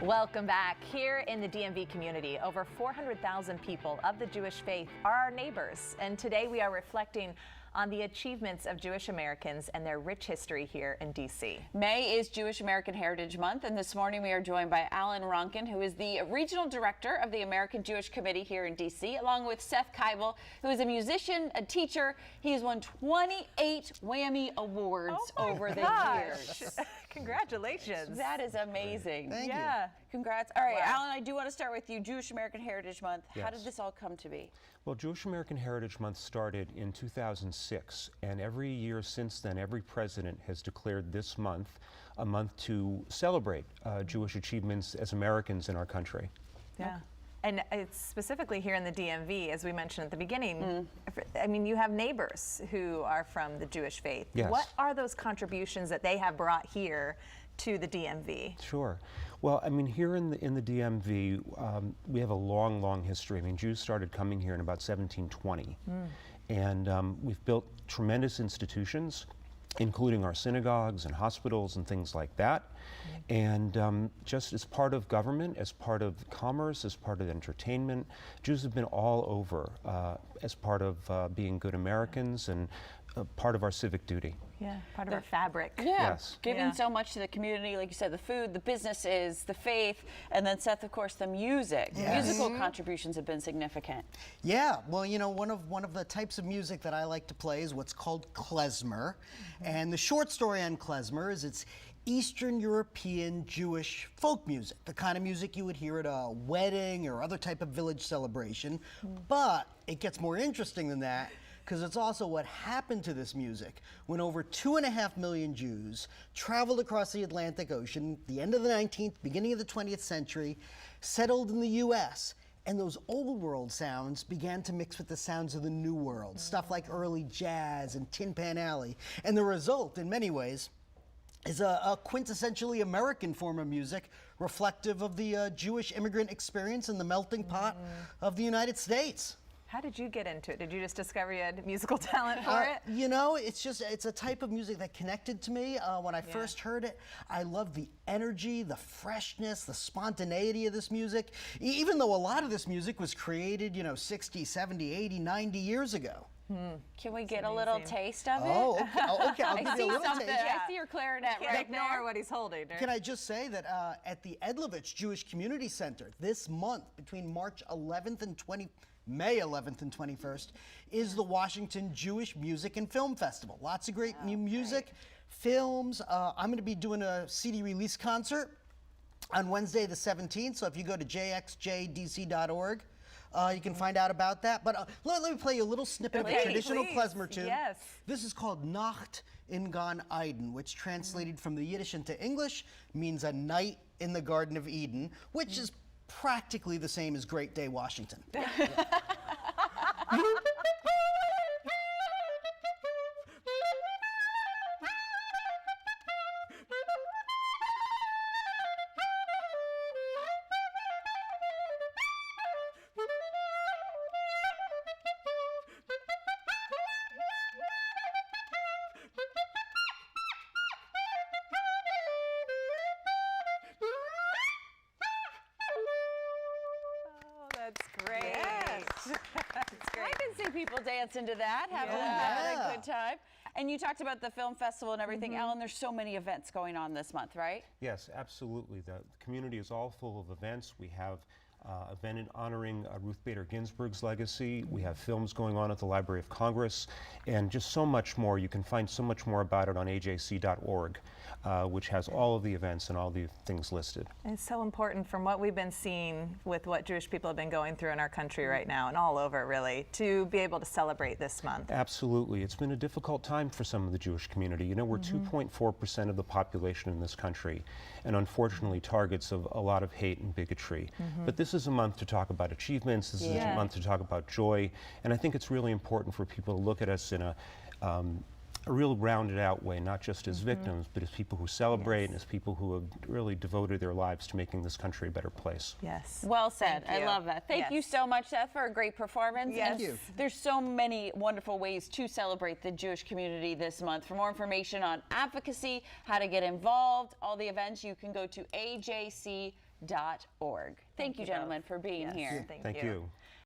Welcome back. Here in the DMV community, over 400,000 people of the Jewish faith are our neighbors. And today we are reflecting on the achievements of Jewish Americans and their rich history here in D.C. May is Jewish American Heritage Month, and this morning we are joined by Ronkin, who is the Regional Director of the American Jewish Committee here in D.C., along with Seth Kibel, who is a musician, a teacher. He has won 28 Whammy Awards over the years. Congratulations. That is amazing. Thank you. Congrats. All right, Alan, I do want to start with you. Jewish American Heritage Month. Yes. How did this all come to be? Well, Jewish American Heritage Month started in 2006, and every year since then, every president has declared this month a month to celebrate Jewish achievements as Americans in our country. Yeah. And it's specifically here in the DMV, as we mentioned at the beginning. I mean, you have neighbors who are from the Jewish faith. Yes. What are those contributions that they have brought here to the DMV? Sure. Well, I mean, here in the DMV, we have a long, long history. I mean, Jews started coming here in about 1720. And we've built tremendous institutions, including our synagogues and hospitals and things like that. And just as part of government, as part of commerce, as part of entertainment, Jews have been all over as part of being good Americans and part of our civic duty. Yeah, part of our fabric. Yeah, Yes. giving so much to the community, like you said, the food, the businesses, the faith, and then Seth, of course, the music. Yes. Musical contributions have been significant. Yeah, well, you know, one of the types of music that I like to play is what's called Klezmer. And the short story on Klezmer is it's Eastern European Jewish folk music, the kind of music you would hear at a wedding or other type of village celebration. But it gets more interesting than that, because it's also what happened to this music when over 2.5 million Jews traveled across the Atlantic Ocean at the end of the 19th, beginning of the 20th century, settled in the U.S., and those old world sounds began to mix with the sounds of the new world, stuff like early jazz and Tin Pan Alley. And the result, in many ways, is a quintessentially American form of music reflective of the Jewish immigrant experience in the melting pot of the United States. How did you get into it? Did you just discover you had musical talent for it? You know, it's a type of music that connected to me when I first heard it. I love the energy, the freshness, the spontaneity of this music, even though a lot of this music was created, 60, 70, 80, 90 years ago. Can we get a little taste of it? Oh, okay. I'll give you a little taste. I see your clarinet Can't right ignore there. what he's holding. Right? Can I just say that at the Edlovich Jewish Community Center this month, between March 11th and May 11th and 21st, is the Washington Jewish Music and Film Festival. Lots of great new music, films. I'm going to be doing a CD release concert on Wednesday the 17th, so if you go to jxjdc.org, you can find out about that. But let me play you a little snippet of a traditional klezmer tune. Yes. This is called Nacht in Gan Eden, which translated from the Yiddish into English means a night in the Garden of Eden, which is practically the same as Great Day, Washington. That's great. Yes. That's great. I can see people dancing to that, having a good time. And you talked about the film festival and everything. Alan, there's so many events going on this month, right? Yes, absolutely. The community is all full of events. We have event in honoring Ruth Bader Ginsburg's legacy. We have films going on at the Library of Congress, and just so much more. You can find so much more about it on ajc.org, which has all of the events and all the things listed. And it's so important from what we've been seeing with what Jewish people have been going through in our country right now and all over, really, to be able to celebrate this month. Absolutely. It's been a difficult time for some of the Jewish community. You know, we're 2.4% of the population in this country, and unfortunately targets of a lot of hate and bigotry. But this is a month to talk about achievements. This is a month to talk about joy. And I think it's really important for people to look at us in a real rounded out way, not just as victims, but as people who celebrate and as people who have really devoted their lives to making this country a better place. Yes. Well said. Thank you. I love that. Thank you so much, Seth, for a great performance. Yes. Thank you. There's so many wonderful ways to celebrate the Jewish community this month. For more information on advocacy, how to get involved, all the events, you can go to ajc.org. Thank you, you gentlemen, both. for being Yes, here. Thank Thank you.